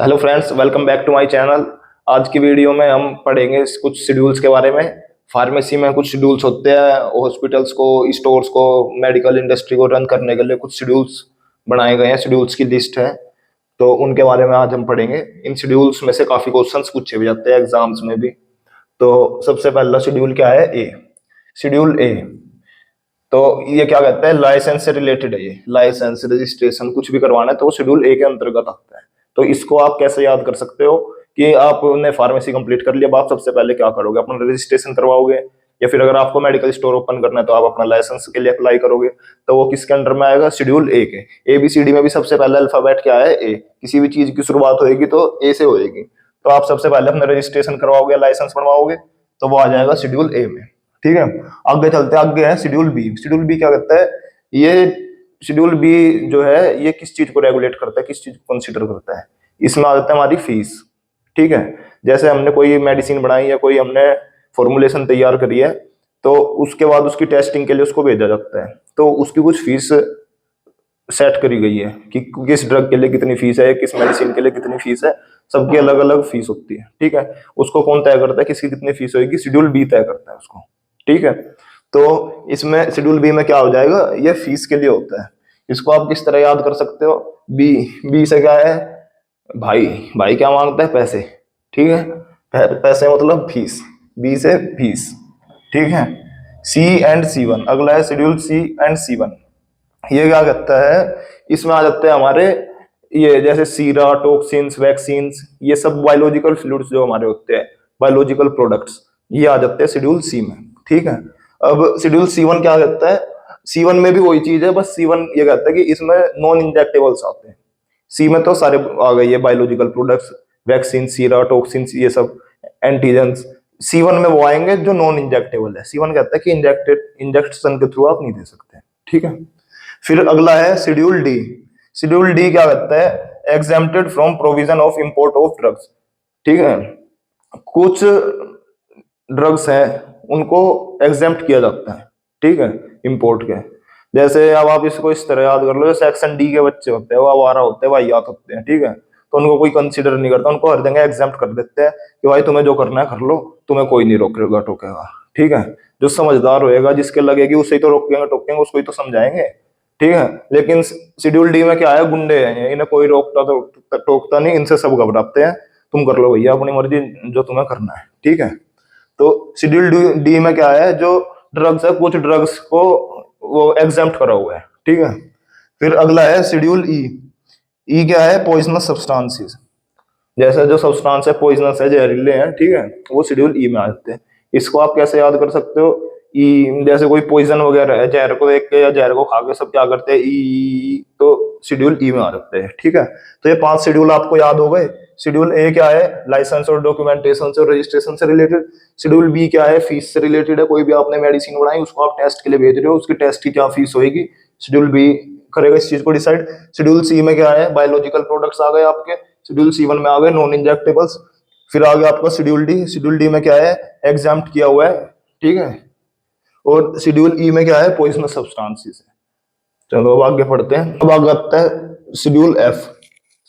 Hello friends, welcome back to my channel. आज की video में हम पढ़ेंगे कुछ शेड्यूल्स के बारे में। फार्मेसी में कुछ शेड्यूल्स होते हैं, हॉस्पिटल्स को, स्टोर्स को, मेडिकल इंडस्ट्री को रन करने के लिए कुछ शेड्यूल्स बनाए गए हैं। शेड्यूल्स की लिस्ट है, तो उनके बारे में आज हम पढ़ेंगे। इन शेड्यूल्स में से काफी क्वेश्चंस पूछे भी जाते हैं एग्जाम्स में भी। तो सबसे पहला शेड्यूल क्या है? ए। शेड्यूल ए, तो ये क्या कहता है? लाइसेंस से रिलेटेड है। ये लाइसेंस, रजिस्ट्रेशन कुछ भी करवाना है तो वो शेड्यूल ए के अंतर्गत आता है। तो इसको आप कैसे याद कर सकते हो कि आपने फार्मेसी कंप्लीट कर लिया, अब आप सबसे पहले क्या करोगे? अपना रजिस्ट्रेशन करवाओगे, या फिर अगर आपको मेडिकल स्टोर ओपन करना है तो आप अपना लाइसेंस के लिए अप्लाई करोगे। तो वो किसके अंडर में आएगा? शेड्यूल ए के। ABCD में भी सबसे पहले अल्फाबेट क्या है? ए। किसी भी चीज की शुरुआत होगी तो ए से होगी। तो आप सबसे पहले अपना रजिस्ट्रेशन करवाओगे, लाइसेंस बनवाओगे, तो वो आ जाएगा शेड्यूल ए में। ठीक है, आगे चलते हैं। आगे है शेड्यूल बी। शेड्यूल बी क्या कहता है? ये शेड्यूल बी जो है ये किस चीज को रेगुलेट करता है, किस चीज को कंसिडर करता है? इसमें आ जाता है हमारी फीस। ठीक है, जैसे हमने कोई मेडिसिन बनाई या कोई हमने फॉर्मुलेशन तैयार करी है, तो उसके बाद उसकी टेस्टिंग के लिए उसको भेजा जाता है, तो उसकी कुछ फीस सेट करी गई है कि किस ड्रग के लिए कितनी फीस है, किस मेडिसिन के लिए कितनी फीस है। सबकी अलग अलग फीस होती है। ठीक है, उसको कौन तय करता है किसकी कितनी फीस होगी? शेड्यूल बी तय करता है उसको। ठीक है, तो इसमें शेड्यूल बी में क्या हो जाएगा? ये फीस के लिए होता है। इसको आप किस तरह याद कर सकते हो? बी। बी से क्या है? भाई। भाई क्या मांगता है? पैसे। ठीक है, पैसे मतलब फीस। बी से फीस। ठीक है, C and C1 अगला है शेड्यूल C and C1। ये क्या कहता है? इसमें आ जाते हैं हमारे ये जैसे सीरा, टॉक्सिन्स, वैक्सीन्स, ये सब बायोलॉजिकल फ्लूइड्स जो हमारे होते हैं, बायोलॉजिकल प्रोडक्ट्स, ये आ जाते हैं शेड्यूल सी में। ठीक है, अब शेड्यूल C1 क्या कहता है? C1 में भी वही चीज है, बस C1 ये कहता है कि इसमें नॉन इंजेक्टेबल्स आते हैं। सी में तो सारे आ गई है, बायोलॉजिकल प्रोडक्ट्स, वैक्सीन, सीरा, टॉक्सिन्स, ये सब एंटीजेंस। C1 में वो आएंगे जो नॉन इंजेक्टेबल है। C1 कहता है कि इंजेक्शन के थ्रू आप नहीं दे सकते। ठीक है, फिर अगला है शेड्यूल डी। शेड्यूल डी क्या कहता है? Exempted from provision of import of drugs. ठीक है, कुछ ड्रग्स हैं उनको एग्जेम्प्ट किया जाता है। ठीक है, इंपोर्ट के। जैसे अब आप इसको इस तरह याद कर लो, सेक्शन डी के बच्चे होते हैं, वो आवारा होते हैं, वाहियात होते हैं। ठीक है, तो उनको कोई कंसीडर नहीं करता, उनको हर जगह एग्जेम्प्ट कर देते हैं कि भाई तुम्हें जो करना है कर लो, तुम्हें कोई नहीं रोकेगा टोकेगा। ठीक है, जो समझदार होएगा, जिसके लगेगी उसे ही तो रोकेंगे टोकेंगे, उसको ही तो समझाएंगे। ठीक है, लेकिन शेड्यूल डी में क्या है? गुंडे हैं, इन्हें कोई रोकता तो टोकता नहीं, इनसे सब घबराते हैं। तुम कर लो भैया अपनी मर्जी, जो तुम्हें करना है। ठीक है, तो शेड्यूल डी में क्या है? जो ड्रग्स है, कुछ ड्रग्स को वो एग्जेम्प्ट करा हुआ है। ठीक है, फिर अगला है शेड्यूल ई। ई क्या है? Poisonous substances. जैसे जो सब्सटेंस है पॉइजनस है, जहरीले हैं, ठीक है, वो शेड्यूल ई में आते हैं। इसको आप कैसे याद कर सकते हो? ई, जैसे कोई पॉइजन वगैरह है, जहर को देख के या जहर को खा के सब क्या करते हैं? ई, तो शेड्यूल ई में आ जाते हैं। ठीक है, तो ये 5 शेड्यूल आपको याद हो गए। शेड्यूल ए क्या है? लाइसेंस और डॉक्यूमेंटेशन से और रजिस्ट्रेशन से रिलेटेड। शेड्यूल बी क्या है? फीस से रिलेटेड है, कोई भी आपने मेडिसिन बनाई उसको आप टेस्ट के लिए भेज रहे हो, उसकी टेस्ट की क्या फीस होगी, शेड्यूल बी करेगा इस चीज को डिसाइड। शेड्यूल सी में क्या है? बायोलॉजिकल प्रोडक्ट्स आ गए आपके। शेड्यूल C1 में आ गए नॉन इंजेक्टेबल्स। फिर आ गया आपका शेड्यूल डी। शेड्यूल डी में क्या है? एग्जाम्प्ट किया हुआ है। ठीक है, और शेड्यूल ई में क्या है? पॉइजनस सब्सटेंसेस है। चलो अब आगे पढ़ते हैं। अब आगे आता है शेड्यूल एफ।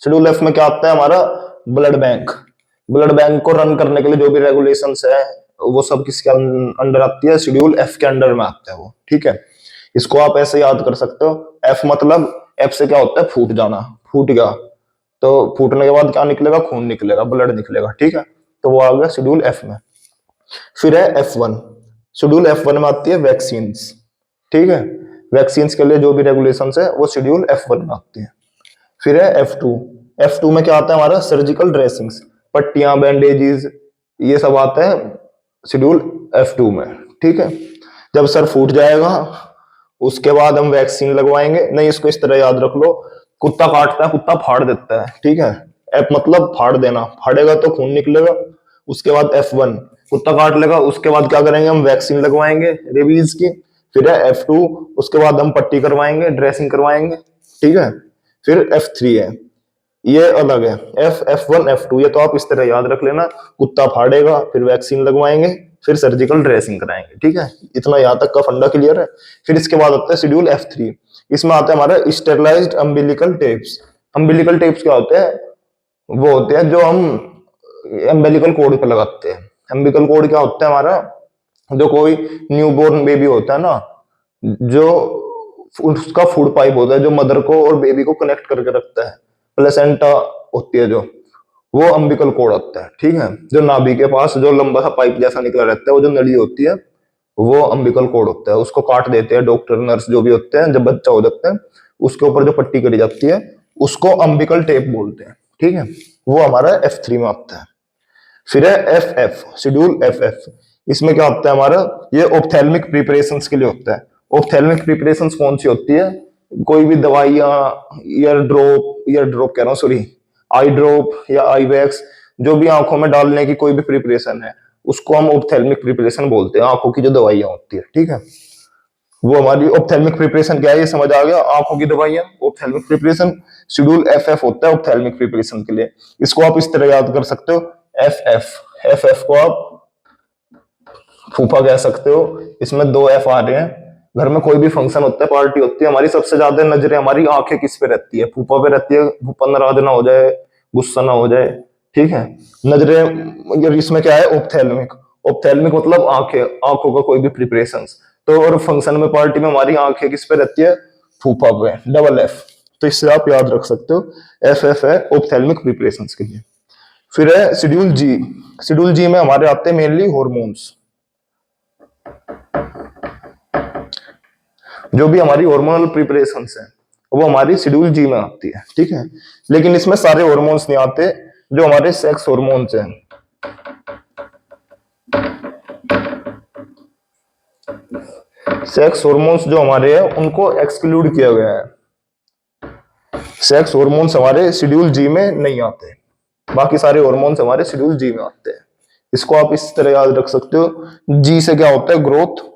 शेड्यूल एफ में क्या आता है हमारा? Blood bank. ब्लड बैंक को रन करने के लिए जो भी रेगुलेशंस है वो सब किसके अंडर आती है? शेड्यूल एफ के अंडर में आता है वो। ठीक है, इसको आप ऐसे याद कर सकते हो। एफ मतलब, एफ से क्या होता है? फूट जाना, फूट गया, तो फूटने के बाद क्या निकलेगा? खून निकलेगा, ब्लड निकलेगा। ठीक है, तो वो आ गया शेड्यूल एफ में। फिर है F1। शेड्यूल F1 में आती है वैक्सीन। ठीक है, वैक्सीन के लिए जो भी रेगुलेशंस है वो शेड्यूल F1 में आती है। फिर है F2। F2 में क्या आता है हमारा? सर्जिकल ड्रेसिंग्स, पट्टियां, बैंडेजेस, ये सब आता है शेड्यूल F2 में। ठीक है, जब सर फूट जाएगा उसके बाद हम वैक्सीन लगवाएंगे। नहीं, इसको इस तरह याद रख लो, कुत्ता काटता है, कुत्ता फाड़ देता है। ठीक है, एफ मतलब फाड़ देना, फाड़ेगा तो खून निकलेगा। उसके बाद F1 कुत्ता काट लेगा, उसके बाद क्या करेंगे? हम वैक्सीन लगवाएंगे रेबीज की। फिर है F2, उसके बाद हम पट्टी करवाएंगे, ड्रेसिंग करवाएंगे। ठीक है, फिर F3 है, ये अलग है। F1 F2 ये तो आप इस तरह याद रख लेना, कुत्ता फाड़ेगा, फिर वैक्सीन लगवाएंगे, फिर सर्जिकल ड्रेसिंग कराएंगे। ठीक है, इतना यहाँ तक का फंडा क्लियर है। फिर इसके बाद आता है शेड्यूल F3। इसमें आता है हमारा sterilised umbilical tapes. Umbilical tapes क्या होते हैं? वो होते हैं जो हम एम्बिलिकल कोड पे लगाते हैं। एम्बिलिकल कोड क्या होता है हमारा, जो कोई न्यूबॉर्न बेबी होता है ना, जो उसका फूड पाइप होता है जो मदर को और बेबी को कनेक्ट करके रखता है, प्लेसेंटा होती है जो, वो अम्बिकल कोड होता है। ठीक है, जो नाभि के पास जो लंबा सा पाइप जैसा निकला रहता है, वो जो नली होती है, वो अम्बिकल कोड होता है। उसको काट देते हैं डॉक्टर नर्स जो भी होते हैं, जब बच्चा हो जाता है उसके ऊपर जो पट्टी करी जाती है उसको अम्बिकल टेप बोलते हैं। ठीक है, वो हमारा F3 में आता है। फिर है FF, शेड्यूल FF। इसमें क्या होता है हमारा, ये ऑप्थेल्मिक प्रिपरेशंस के लिए होता है। ऑप्थेल्मिक प्रिपरेशंस कौन सी होती है, कोई भी दवाइयाँ, ईयर ड्रॉप कह रहा हूँ सॉरी, आई ड्रॉप या आई वैक्स, जो भी आंखों में डालने की कोई भी प्रिपरेशन है, उसको हम ऑप्थेल्मिक प्रिपरेशन बोलते हैं, आंखों की जो दवाइयाँ होती है। ठीक है, वो हमारी ऑप्थेल्मिक प्रिपरेशन क्या है, ये समझ आ गया, आंखों की दवाइयाँ ऑप्थेल्मिक प्रिपरेशन। शेड्यूल FF होता है ऑप्थेल्मिक प्रिपरेशन के लिए। इसको आप इस तरह याद कर सकते हो, FF को आप फूफा कह सकते हो। इसमें दो F आ रहे हैं। घर में कोई भी फंक्शन होता है, पार्टी होती है, हमारी सबसे ज्यादा नजरें, हमारी आंखें किस पे रहती है, फूफा पे रहती है। फूफा नाराज ना हो जाए, गुस्सा ना हो जाए। ठीक है, नजरें, इसमें क्या है, ऑप्थेल्मिक। ऑप्थेल्मिक मतलब आंखें, आंखों का कोई भी प्रिपरेशन। तो और फंक्शन में, पार्टी में हमारी आंखें किस पे रहती है, फूफा पे, डबल F। तो इससे आप याद रख सकते हो, FF है ऑप्थेल्मिक प्रिपरेशन के लिए। फिर है शेड्यूल G। शेड्यूल G में हमारे आते हैं मेनली हॉर्मोन्स, जो भी हमारी हार्मोनल प्रिपरेशंस है वो हमारी शेड्यूल जी में आती है। ठीक है, लेकिन इसमें सारे हार्मोन्स नहीं आते, जो हमारे सेक्स हार्मोन्स हैं, सेक्स हार्मोन्स जो हमारे हैं उनको एक्सक्लूड किया गया है। सेक्स हार्मोन्स हमारे शेड्यूल जी में नहीं आते, बाकी सारे हार्मोन्स हमारे शेड्यूल जी में आते हैं। इसको आप इस तरह याद रख सकते हो, जी से क्या होता है, ग्रोथ।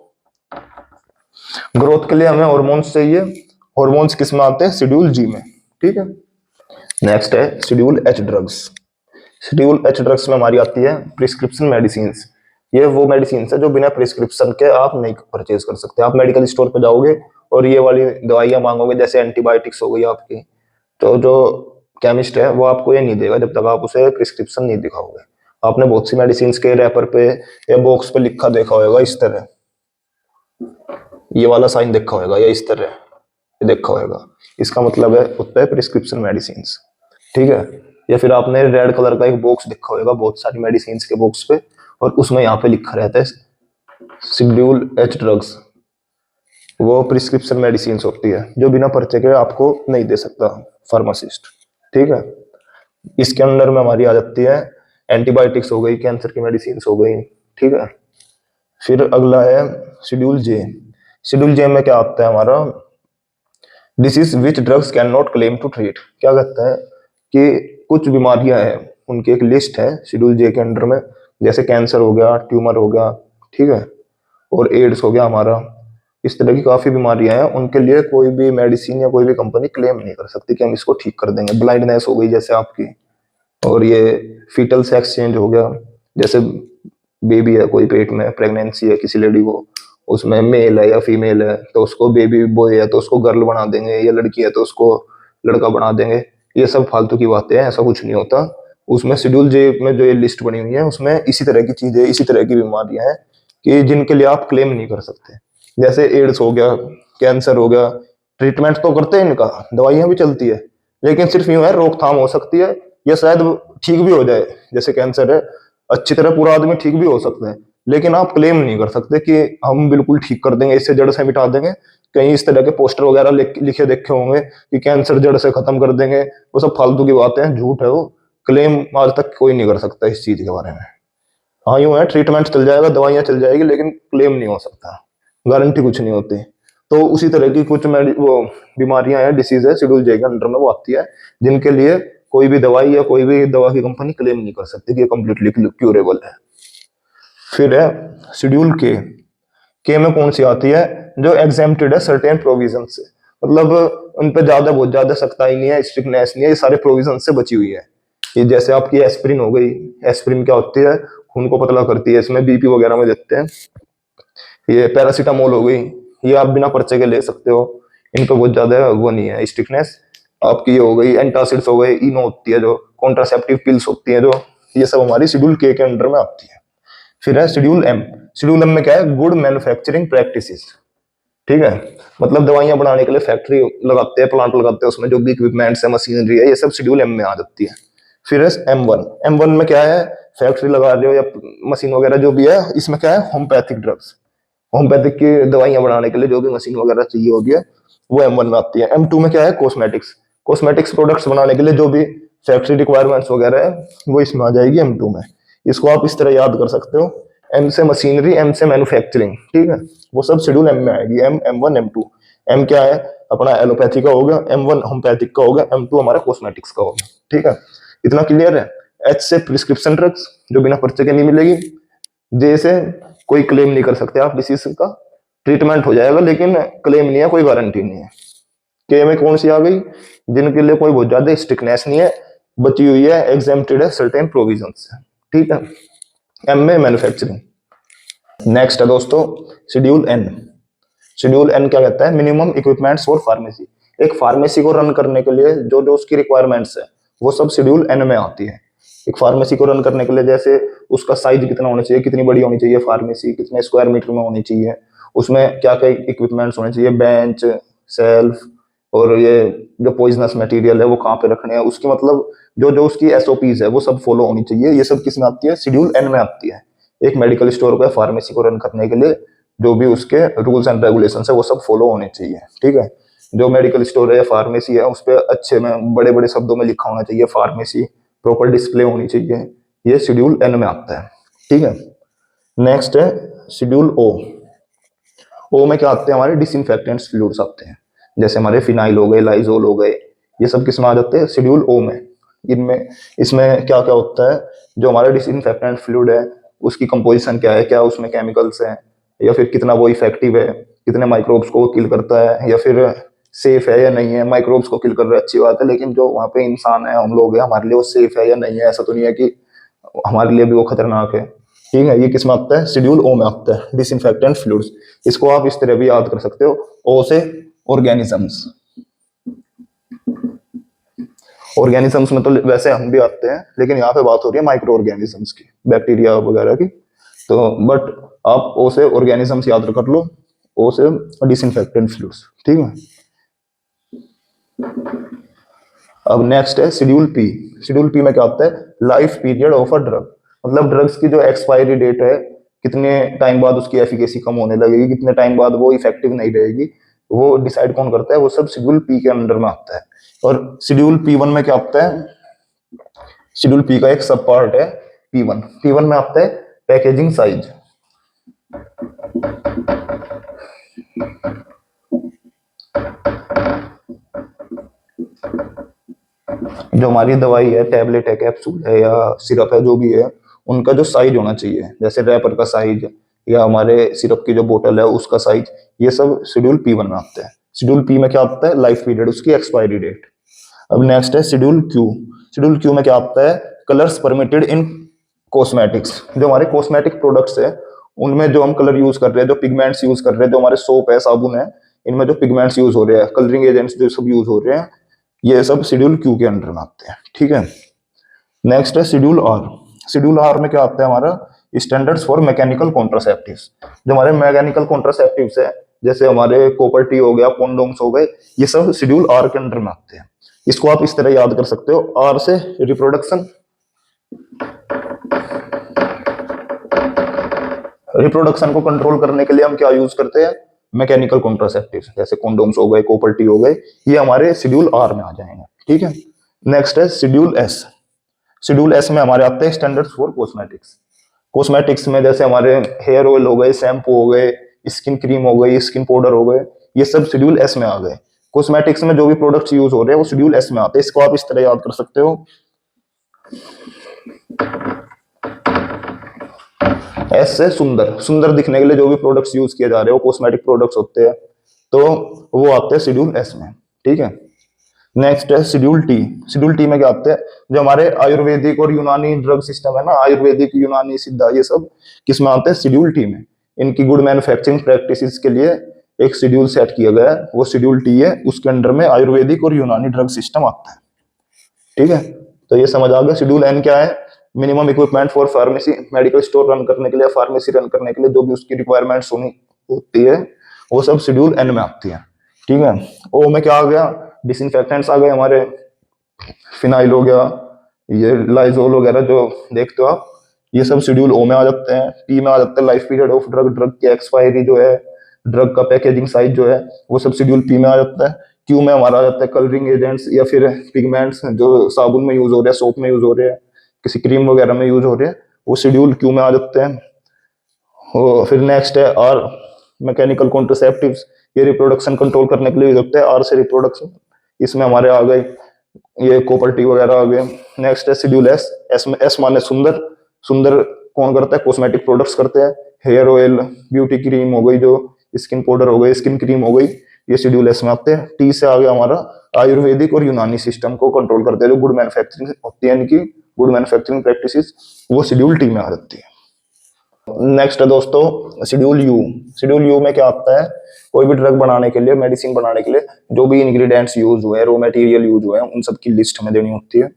ग्रोथ के लिए हमें हॉर्मोन्स चाहिए, हॉर्मोन्स किस में आते हैं, शेड्यूल जी में। ठीक है, नेक्स्ट है schedule H drugs. Schedule H drugs में हमारी आती है प्रिस्क्रिप्शन मेडिसिन। ये वो मेडिसिन है जो बिना प्रिस्क्रिप्शन के आप नहीं परचेज कर सकते। आप मेडिकल स्टोर पे जाओगे और ये वाली दवाइयां मांगोगे, जैसे एंटीबायोटिक्स हो गई आपकी, तो जो केमिस्ट है वो आपको ये नहीं देगा जब तक आप उसे प्रिस्क्रिप्शन नहीं दिखाओगे। आपने बहुत सी मेडिसिन के रैपर पे या बॉक्स पे लिखा देखा होगा इस तरह, ये वाला साइन देखा होगा, या इस तरह देखा होगा, इसका मतलब है होता है प्रिस्क्रिप्शन मेडिसिन। ठीक है, या फिर आपने रेड कलर का एक बॉक्स देखा होगा बहुत सारी मेडिसिन के बॉक्स पे, और उसमें यहाँ पे लिखा रहता है शेड्यूल H ड्रग्स। वो प्रिस्क्रिप्शन मेडिसिन होती है जो बिना पर्चे के आपको नहीं दे सकता फार्मासिस्ट। ठीक है, इसके अंदर में हमारी आ जाती है एंटीबायोटिक्स हो गई, कैंसर की मेडिसिन हो गई। ठीक है, फिर अगला है शेड्यूल J। शेड्यूल J में क्या आता है हमारा, disease which drugs can not claim to treat. क्या कहता है कि कुछ बीमारियां हैं, उनकी एक लिस्ट है शेड्यूल J के अंडर में, जैसे कैंसर हो गया, ट्यूमर हो गया, ठीक है, और एड्स हो गया हमारा। इस तरह की काफी बीमारियां हैं, उनके लिए कोई भी मेडिसिन या कोई भी कंपनी क्लेम नहीं कर सकती कि हम इसको ठीक कर देंगे। ब्लाइंडनेस हो गई जैसे आपकी, और ये फीटल सेक्स चेंज हो गया, जैसे बेबी है कोई पेट में, प्रेगनेंसी है किसी लेडी को, उसमें मेल है या फीमेल है तो उसको बेबी बॉय है तो उसको गर्ल बना देंगे, या लड़की है तो उसको लड़का बना देंगे। ये सब फालतू की बातें हैं, ऐसा कुछ नहीं होता। उसमें शेड्यूल J में जो ये लिस्ट बनी हुई है उसमें इसी तरह की चीजें, इसी तरह की बीमारियां हैं कि जिनके लिए आप क्लेम नहीं कर सकते। जैसे एड्स हो गया, कैंसर हो गया, ट्रीटमेंट तो करते हैं इनका, दवाइयां भी चलती है, लेकिन सिर्फ यूं है रोकथाम हो सकती है, या शायद ठीक भी हो जाए। जैसे कैंसर है, अच्छी तरह पूरा आदमी ठीक भी हो सकता है, लेकिन आप क्लेम नहीं कर सकते कि हम बिल्कुल ठीक कर देंगे, इससे जड़ से मिटा देंगे। कहीं इस तरह के पोस्टर वगैरह लिखे देखे होंगे कि कैंसर जड़ से खत्म कर देंगे, वो सब फालतू की बातें हैं, झूठ है वो। क्लेम आज तक कोई नहीं कर सकता इस चीज के बारे में। हाँ यूं है, ट्रीटमेंट चल जाएगा, दवाइयां चल जाएगी, लेकिन क्लेम नहीं हो सकता, गारंटी कुछ नहीं होती। तो उसी तरह की कुछ वो बीमारियां हैं, डिसीज है शेड्यूल J के अंडर में वो आती है, जिनके लिए कोई भी दवाई या कोई भी दवा की कंपनी क्लेम नहीं कर सकती कि ये कंप्लीटली क्यूरेबल है। फिर है शेड्यूल के में कौन सी आती है, जो एग्जेम्प्टेड है सर्टेन प्रोविजन से, मतलब उन पे ज्यादा, बहुत ज्यादा सख्ताई नहीं है, स्ट्रिक्टनेस नहीं है, ये सारे प्रोविजन से बची हुई है। ये जैसे आपकी एस्प्रिन हो गई, एस्प्रिन क्या होती है, खून को पतला करती है, इसमें बीपी वगैरह में देते हैं। ये पैरासीटामोल हो गई, ये आप बिना पर्चे के ले सकते हो, इन पे बहुत ज्यादा वो नहीं है स्ट्रिक्टनेस। आपकी ये हो गई एंटासिड्स हो गए, इनो होती है जो, कॉन्ट्रासेप्टिव पिल्स होती हैं जो, ये सब हमारी शेड्यूल के अंडर में आती है। फिर है शेड्यूल एम। शेड्यूल एम में क्या है, गुड मैन्युफैक्चरिंग प्रैक्टिसेस। ठीक है, मतलब दवाइयां बनाने के लिए फैक्ट्री लगाते हैं, प्लांट लगाते हैं, उसमें जो भी इक्विपमेंट्स है, मशीनरी है, ये सब शेड्यूल एम में आ जाती है। फिर है M1। M1 में क्या है, फैक्ट्री लगा रहे हो या मशीन वगैरह जो भी है, इसमें क्या है, होम्योपैथिक ड्रग्स, होम्योपैथिक की दवाइयां बनाने के लिए जो भी मशीन वगैरह चाहिए होगी है, वो M1 में आती है। M2 में क्या है, कॉस्मेटिक्स, कॉस्मेटिक्स प्रोडक्ट्स बनाने के लिए जो भी फैक्ट्री रिक्वायरमेंट्स वगैरह है, वो इसमें आ जाएगी M2 में। इसको आप इस तरह याद कर सकते हो, M से मशीनरी, M से मैन्युफैक्चरिंग, ठीक है, वो सब शेड्यूल M में आएगी। M1 M2। M क्या है अपना एलोपैथी का होगा, M1 होम्योपैथिक का होगा, M2 हमारा कॉस्मेटिक्स का होगा। ठीक है, इतना क्लियर है। H से प्रिस्क्रिप्शन ड्रग्स, जो बिना पर्चे के नहीं मिलेगी। J से कोई क्लेम नहीं कर सकते आप डिसीज का, ट्रीटमेंट हो जाएगा लेकिन क्लेम नहीं है, कोई गारंटी नहीं है। के में कौन सी आ गई, जिनके लिए कोई बहुत ज्यादा स्ट्रिक्टनेस नहीं है, बची हुई है, एग्जेम्प्टेड है सर्टेन प्रोविजन से। ठीक है, एम में मैन्युफैक्चरिंग। नेक्स्ट है दोस्तों शेड्यूल एन। शेड्यूल एन क्या कहता है, मिनिमम इक्विपमेंट्स फॉर फार्मेसी। एक फार्मेसी को रन करने के लिए जो जो उसकी रिक्वायरमेंट्स है, वो सब शेड्यूल एन में आती है। एक फार्मेसी को रन करने के लिए जैसे उसका साइज कितना होना चाहिए, कितनी बड़ी होनी चाहिए फार्मेसी, कितने स्क्वायर मीटर में होनी चाहिए, उसमें क्या क्या इक्विपमेंट्स होने चाहिए, बेंच, सेल्फ, और ये जो पॉइजनस मटेरियल है वो कहाँ पे रखने हैं, उसकी मतलब जो जो उसकी एसओपीज है वो सब फॉलो होनी चाहिए। ये सब किस में आती है, शेड्यूल एन में आती है। एक मेडिकल स्टोर को, फार्मेसी को रन करने के लिए जो भी उसके रूल्स एंड रेगुलेशन है वो सब फॉलो होने चाहिए। ठीक है, जो मेडिकल स्टोर है या फार्मेसी है उस पर अच्छे में बड़े बड़े शब्दों में लिखा होना चाहिए फार्मेसी, प्रॉपर डिस्प्ले होनी चाहिए, ये शेड्यूल एन में आता है। ठीक है, नेक्स्ट है शेड्यूल ओ। ओ में क्या आते हैं, हमारे डिसइंफेक्टेंट्स फ्लूइड्स आते हैं, जैसे हमारे फिनाइल हो गए, लाइजोल हो गए, ये सब किस में आ जाते हैं, शेड्यूल ओ में। इनमें इसमें क्या क्या होता है, जो हमारा डिसइंफेक्टेंट फ्लूइड है उसकी कंपोजिशन क्या है, क्या उसमें केमिकल्स हैं, या फिर कितना वो इफेक्टिव है, कितने माइक्रोब्स को किल करता है, या फिर सेफ है या नहीं है। माइक्रोब्स को किल कर रहा है अच्छी बात है, लेकिन जो वहाँ पे इंसान है, हम लोग हैं, हमारे लिए वो सेफ है या नहीं है, ऐसा तो नहीं है कि हमारे लिए भी वो खतरनाक है। ठीक है, ये किस में आता है, शेड्यूल ओ में आता है, डिसइंफेक्टेंट फ्लूइड्स। इसको आप इस तरह भी याद कर सकते हो, ओ से ऑर्गेनिजम्स। ऑर्गेनिजम्स में तो वैसे हम भी आते हैं, लेकिन यहाँ पे बात हो रही है माइक्रो ऑर्गेनिजम्स की, बैक्टीरिया वगैरह की। तो बट आप ओ से ऑर्गेनिजम्स याद कर लो, ओ से डिसइंफेक्टेंट फ्लूइड्स। ठीक है, अब नेक्स्ट है शेड्यूल पी। शेड्यूल पी में क्या होता है, life period of a drug, मतलब ड्रग्स की जो एक्सपायरी डेट है, कितने टाइम बाद उसकी एफिकेसी कम होने लगेगी, कितने टाइम बाद वो इफेक्टिव नहीं रहेगी, वो डिसाइड कौन करता है, वो सब शेड्यूल पी के अंडर में आता है। और शेड्यूल P1 में क्या आता है, शेड्यूल पी का एक सब पार्ट है P1। P1 में आता है पैकेजिंग साइज। जो हमारी दवाई है, टैबलेट है, कैप्सूल है या सिरप है, जो भी है, उनका जो साइज होना चाहिए, जैसे रैपर का साइज या हमारे सिरप की जो बोतल है उसका साइज, ये सब शेड्यूल P1 में आता है। शेड्यूल पी में क्या आता है, लाइफ पीरियड, उसकी एक्सपायरी डेट। अब नेक्स्ट है शेड्यूल क्यू। शेड्यूल क्यू में क्या आता है, कलर्स परमिटेड इन कॉस्मेटिक्स। जो हमारे कॉस्मेटिक प्रोडक्ट्स है उनमें जो हम कलर यूज कर रहे हैं, जो पिगमेंट्स यूज कर रहे हैं, जो हमारे सोप है, साबुन है, इनमें जो पिगमेंट्स यूज हो रहे हैं, कलरिंग एजेंट्स जो सब यूज हो रहे हैं, ये सब शेड्यूल क्यू के अंडर में आते हैं। ठीक है, नेक्स्ट है शेड्यूल आर। शेड्यूल आर में क्या आता है हमारा, स्टैंडर्ड्स फॉर मैकेनिकल कॉन्ट्रासेप्टिव्स। जो हमारे मैकेनिकल कॉन्ट्रासेप्टिव्स है, जैसे हमारे कॉपर टी हो गया, कॉन्डोम्स हो गए, ये सब शेड्यूल आर के अंडर में आते हैं। इसको आप इस तरह याद कर सकते हो, आर से रिप्रोडक्शन, रिप्रोडक्शन को कंट्रोल करने के लिए हम क्या यूज करते हैं, मैकेनिकल कॉन्ट्रासेप्टिव्स, जैसे कॉन्डोम्स हो गए, कॉपर टी हो गए, ये हमारे शेड्यूल आर में आ जाएंगे। ठीक है, नेक्स्ट है शेड्यूल एस। शेड्यूल एस में हमारे आते हैं स्टैंडर्ड्स फॉर कॉस्मेटिक्स। कॉस्मेटिक्स में जैसे हमारे हेयर ऑयल हो गए, शैम्पू हो गए, स्किन क्रीम हो गई, स्किन पाउडर हो गए, ये सब शेड्यूल एस में आ गए। कॉस्मेटिक्स में जो भी प्रोडक्ट्स यूज हो रहे हैं वो शेड्यूल एस में आते हैं। इसको आप इस तरह याद कर सकते हो, एस से सुंदर, सुंदर दिखने के लिए जो भी प्रोडक्ट्स यूज किए जा रहे हो, कॉस्मेटिक प्रोडक्ट्स होते हैं, तो वो आते हैं शेड्यूल एस में। ठीक है, नेक्स्ट है शेड्यूल टी। शेड्यूल टी में क्या आते हैं, जो हमारे आयुर्वेदिक और यूनानी ड्रग सिस्टम है ना, आयुर्वेदिक, यूनानी, सिद्धा, ये सब किस में आते हैं, शेड्यूल टी में। इनकी गुड मैन्युफैक्चरिंग प्रैक्टिसेस के लिए एक शेड्यूल सेट किया गया है, वो शेड्यूल टी है। उसके अंडर में आयुर्वेदिक और यूनानी ड्रग सिस्टम आता है। ठीक है, तो ये समझ आ गया। शेड्यूल एन क्या है? Minimum equipment for pharmacy, medical store run करने के लिए, फार्मेसी रन करने के लिए जो भी उसकी रिक्वायरमेंट्स होती है वो सब शेड्यूल एन में आती है। ठीक है, ओ में क्या आ गया? डिसइंफेक्टेंट्स आ गए हमारे, फिनाइल हो गया, ये लाइजोल वगैरह जो देखते हो आप, ये सब शेड्यूल ओ में आ जाते हैं। टी में आ जाते हैं life period of drug, drug की एक्सपायरी जो है, ड्रग का पैकेजिंग साइज जो है, वो सब शेड्यूल पी में आ जाता है। क्यू में हमारा आ जाता है कलरिंग एजेंट्स या फिर पिगमेंट्स जो साबुन में यूज हो रहे हैं, सोप में यूज हो रहे हैं, किसी क्रीम वगैरह में यूज हो रहे हैं, वो शेड्यूल क्यू में आ जाते हैं। फिर नेक्स्ट है आर, मैकेनिकल कॉन्ट्रासेप्टिव्स, ये रिप्रोडक्शन कंट्रोल करने के लिए यूज होते हैं। आर से रिप्रोडक्शन, इसमें हमारे आ गए ये कॉपर टी वगैरह आ गए। नेक्स्ट है शेड्यूल एस, एस में एस माने सुंदर, सुंदर कौन करता है? कॉस्मेटिक प्रोडक्ट्स करते हैं, हेयर ऑयल, ब्यूटी क्रीम हो गई, जो स्किन पाउडर हो गई, स्किन क्रीम हो गई, ये शेड्यूल एस में आते हैं। टी से आ गया हमारा आयुर्वेदिक और यूनानी सिस्टम को कंट्रोल करते हैं, जो गुड मैन्युफैक्चरिंग होती है इनकी, गुड मैन्युफैक्चरिंग प्रैक्टिसेस, वो शेड्यूल टी में आ जाती है। नेक्स्ट है दोस्तों शेड्यूल यू। शेड्यूल यू में क्या आता है? कोई भी ड्रग बनाने के लिए, मेडिसिन बनाने के लिए जो भी इंग्रेडिएंट्स यूज हुए हैं, रॉ मटेरियल यूज हुए हैं, उन सब की लिस्ट हमें देनी होती है।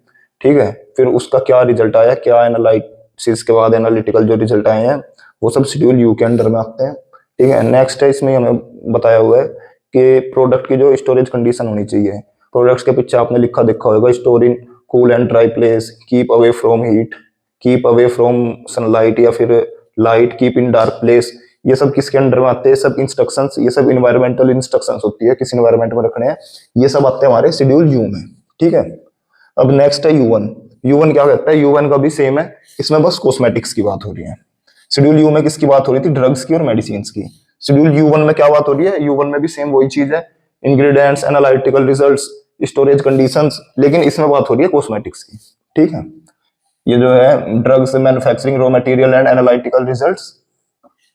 ठीक है, फिर उसका क्या रिजल्ट आया, क्या एनालिसिस के बाद एनालिटिकल जो रिजल्ट आए हैं, वो सब शेड्यूल यू के अंडर में आते हैं। ठीक है, नेक्स्ट है, इसमें हमें बताया हुआ है कि प्रोडक्ट की जो स्टोरेज कंडीशन होनी चाहिए। प्रोडक्ट्स के पीछे आपने लिखा देखा होगा, store in cool and dry place, keep away from heat, keep away from sunlight या फिर light, keep in dark place. ये सब किसके अंडर में आते हैं? सब इंस्ट्रक्शंस, ये सब इन्वायरमेंटल इंस्ट्रक्शंस होती है, किस इन्वायरमेंट में रखने हैं, ये सब आते हैं हमारे शेड्यूल यू में। ठीक है, अब नेक्स्ट है U1। U1 क्या कहता है? U1 का भी सेम है, इसमें बस कॉस्मेटिक्स की बात हो रही है। शेड्यूल यू में किसकी बात हो रही थी? ड्रग्स की और मेडिसिन की। शेड्यूल U1 में क्या बात हो रही है? U1 में भी सेम वही चीज है, ingredients, analytical results, storage conditions, लेकिन इसमें बात हो रही है कॉस्मेटिक्स की। ठीक है, ये जो है drugs, manufacturing, raw material and analytical results,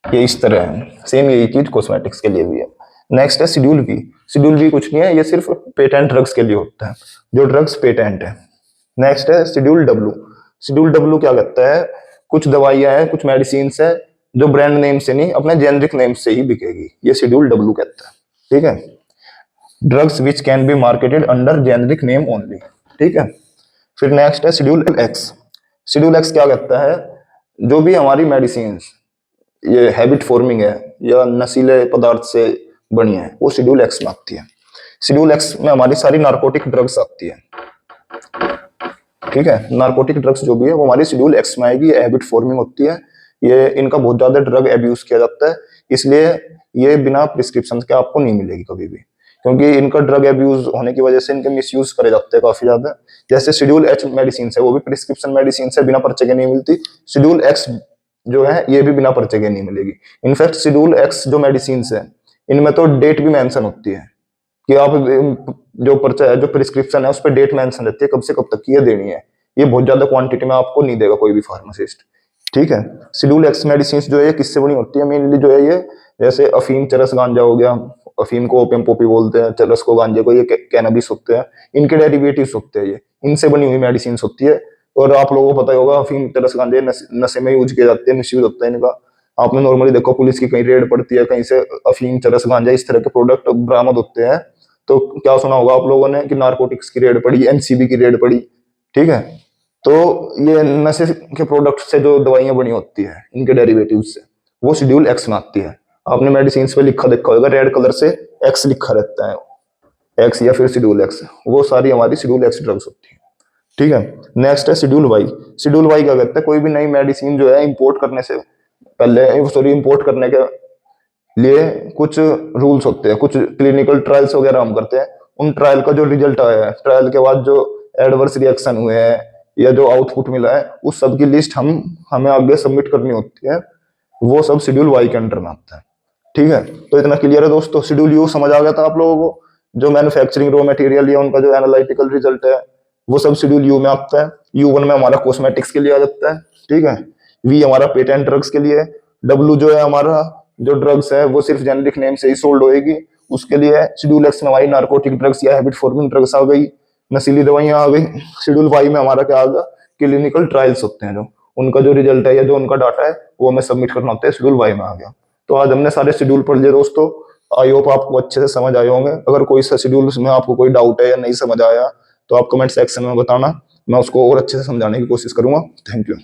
ये इस तरह है। सेम यही चीज कॉस्मेटिक्स के लिए भी है। नेक्स्ट है शेड्यूल बी। शेड्यूल बी कुछ नहीं है, ये सिर्फ पेटेंट ड्रग्स के लिए होता है, जो ड्रग्स पेटेंट है। नेक्स्ट है शेड्यूल डब्ल्यू। शेड्यूल डब्ल्यू क्या कहता है? कुछ दवाइयां हैं, कुछ मेडिसिन है जो ब्रांड नेम से नहीं, अपने जेनरिक नेम से ही बिकेगी, ये शेड्यूल डब्ल्यू कहता है। ठीक है, drugs which can be marketed under generic name only. ठीक है, फिर नेक्स्ट है शेड्यूल एक्स। शेड्यूल एक्स क्या कहता है? जो भी हमारी मेडिसिन ये हैबिट फॉर्मिंग है या नशीले पदार्थ से बनी है, वो शेड्यूल एक्स में आती है। शेड्यूल एक्स में हमारी सारी नार्कोटिक ड्रग्स आती है। ठीक है, नार्कोटिक ड्रग्स जो भी है वो हमारी शेड्यूल एक्स में आएगी, ये हैबिट फॉर्मिंग होती है, ये इनका बहुत ज्यादा ड्रग एब्यूज किया जाता है, इसलिए ये बिना प्रिस्क्रिप्शन के आपको नहीं मिलेगी कभी भी, क्योंकि इनका ड्रग एब्यूज होने की वजह से इनके मिसयूज करे जाते हैं काफी ज्यादा। जैसे शेड्यूल एच मेडिसिन है, वो भी प्रिस्क्रिप्शन मेडिसिन से बिना पर्चे के नहीं मिलती। शेड्यूल एक्स जो है ये भी बिना पर्चे के नहीं मिलेगी। इनफैक्ट शेड्यूल एक्स जो मेडिसिन है, इनमें तो डेट भी मेंशन होती है कि आप जो पर्चा है, जो प्रिस्क्रिप्शन है, उस पर डेट मेंशन रहती है कब से कब तक की ये देनी है। ये बहुत ज्यादा क्वांटिटी में आपको नहीं देगा कोई भी फार्मासिस्ट। ठीक है, शेड्यूल एक्स मेडिसिन जो है किससे बनी होती है? मेनली जो है ये, जैसे अफीम, चरस, गांजा हो गया, अफीम को ओपियम पॉपी बोलते हैं, चरस को, गांजे को ये कैनबिस होते हैं, इनके डेरिवेटिव्स होते हैं, ये इनसे बनी हुई मेडिसिन होती है। और आप लोगों को पता ही होगा अफीम, चरस, गांजे नशे में यूज किए जाते हैं, मिसयूज होता है इनका। आपने नॉर्मली देखो पुलिस की कहीं रेड पड़ती है, कहीं से अफीम, चरस, गांजा इस तरह के प्रोडक्ट बरामद होते हैं, तो क्या सुना होगा आप लोगों ने कि नारकोटिक्स की रेड पड़ी, एनसीबी की रेड पड़ी। ठीक है, तो ये नशे के प्रोडक्ट से जो दवाइयां बनी होती है, इनके डेरिवेटिव से, वो शेड्यूल एक्स में आती है। आपने मेडिसिन पे लिखा देखा होगा, रेड कलर से एक्स लिखा रहता है, एक्स या फिर शेड्यूल एक्स, वो सारी हमारी शेड्यूल एक्स ड्रग्स होती है। ठीक है, नेक्स्ट है शेड्यूल वाई। शेड्यूल वाई क्या कहता है? कोई भी नई मेडिसिन जो है इंपोर्ट करने से पहले, सॉरी, इंपोर्ट करने के लिए कुछ रूल्स होते हैं, कुछ क्लिनिकल ट्रायल्स वगैरह हम करते हैं। उन ट्रायल का जो रिजल्ट आया है, ट्रायल के बाद जो एडवर्स रिएक्शन हुए हैं या जो आउटपुट मिला है, उस सब की लिस्ट हमें आगे सबमिट करनी होती है, वो सब शेड्यूल वाई के अंडर में आता है। ठीक है, तो इतना क्लियर है दोस्तों। शेड्यूल यू समझ आ गया था आप लोगों को? जो मैन्युफैक्चरिंग रॉ मटेरियल या उनका जो एनालिटिकल रिजल्ट है, वो सब शेड्यूल यू में आता है। U1 में हमारा कॉस्मेटिक्स के लिए आ जाता है। ठीक है, वी हमारा पेटेंट ड्रग्स के लिए, डब्ल्यू जो है हमारा जो ड्रग्स है वो सिर्फ जेनेरिक नेम से ही सोल्ड होएगी, उसके लिए। शेड्यूल एक्स में हमारी नार्कोटिक ड्रग्स या हैबिट फॉर्मिंग ड्रग्स आ गई, नशीली दवाइयां आ गई। शेड्यूल वाई में हमारा क्या आ गया? क्लिनिकल ट्रायल्स होते हैं, जो उनका जो रिजल्ट है या जो उनका डाटा है वो हमें सबमिट करना होता है, शेड्यूल वाई में आ गया। तो आज हमने सारे शेड्यूल पढ़ लिए दोस्तों। आई होप आपको अच्छे से समझ आए होंगे। अगर कोई सा शेड्यूल में आपको कोई डाउट है या नहीं समझ आया तो आप कमेंट सेक्शन में बताना, मैं उसको और अच्छे से समझाने की कोशिश करूंगा। Thank you.